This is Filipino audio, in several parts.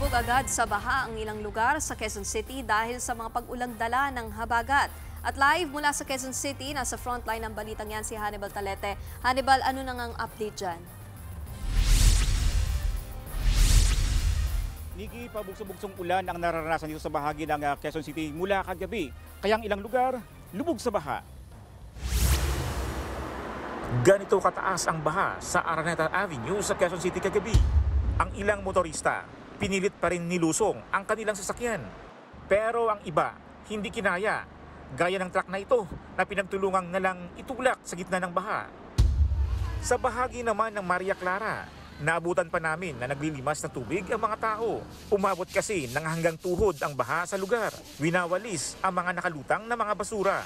Lumubog agad sa baha ang ilang lugar sa Quezon City dahil sa mga pag-ulang dala ng habagat. At live mula sa Quezon City, nasa frontline ng balitang yan si Hannibal Talete. Hannibal, ano nang ang update dyan? Nikki, pabugso-bugsong ulan ang nararanasan dito sa bahagi ng Quezon City mula kagabi. Kaya ang ilang lugar, lubog sa baha. Ganito kataas ang baha sa Araneta Avenue sa Quezon City kagabi. Ang ilang motorista, pinilit pa rin nilusong ang kanilang sasakyan. Pero ang iba, hindi kinaya. Gaya ng truck na ito na pinagtulungang na lang itulak sa gitna ng baha. Sa bahagi naman ng Maria Clara, naabutan pa namin na naglilimas ng tubig ang mga tao. Umabot kasi ng hanggang tuhod ang baha sa lugar. Winawalis ang mga nakalutang na mga basura.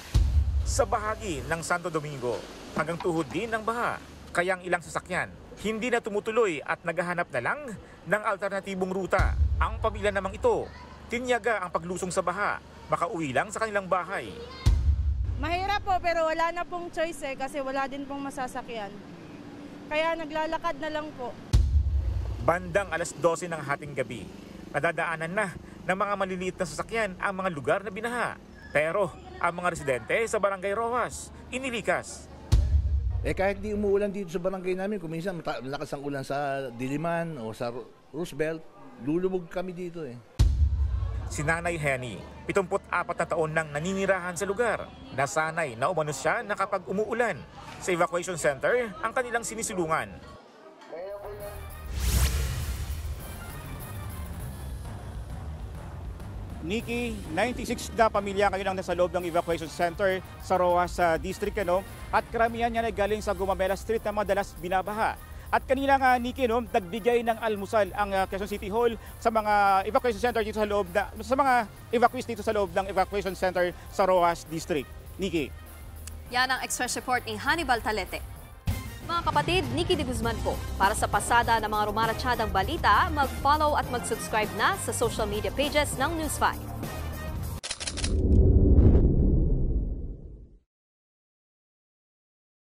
Sa bahagi ng Santo Domingo, hanggang tuhod din ang baha. Kaya ang ilang sasakyan, hindi na tumutuloy at naghahanap na lang ng alternatibong ruta. Ang pamilya namang ito, tinyaga ang paglusong sa baha, makauwi lang sa kanilang bahay. Mahirap po pero wala na pong choice kasi wala din pong masasakyan. Kaya naglalakad na lang po. Bandang alas 12 ng hating gabi, nadadaanan na ng mga maliliit na sasakyan ang mga lugar na binaha. Pero ang mga residente sa Barangay Rojas, inilikas. Kahit di umuulan dito sa barangay namin, kung minsan malakas ang ulan sa Diliman o sa Roosevelt, lulubog kami dito Si Nanay Henny, 74 na taon nang naninirahan sa lugar. Nasanay na umano siya na kapag umuulan. Sa evacuation center, ang kanilang sinisulungan. Nikki, 96 na pamilya ngayon ang nasa loob ng evacuation center sa Rojas District. At karamihan niya ay galing sa Gumamela Street na madalas binabaha. At kanina nga, Nikki, nagbigay ng almusal ang Quezon City Hall sa mga evacuation center dito sa loob sa mga evacuees dito sa loob ng evacuation center sa Rojas District. Nikki. Yan ang Express Report ni Hannibal Talete. Mga kapatid, Nikki de Guzman po. Para sa pasada ng mga rumaratsyadang balita, mag-follow at mag-subscribe na sa social media pages ng News 5.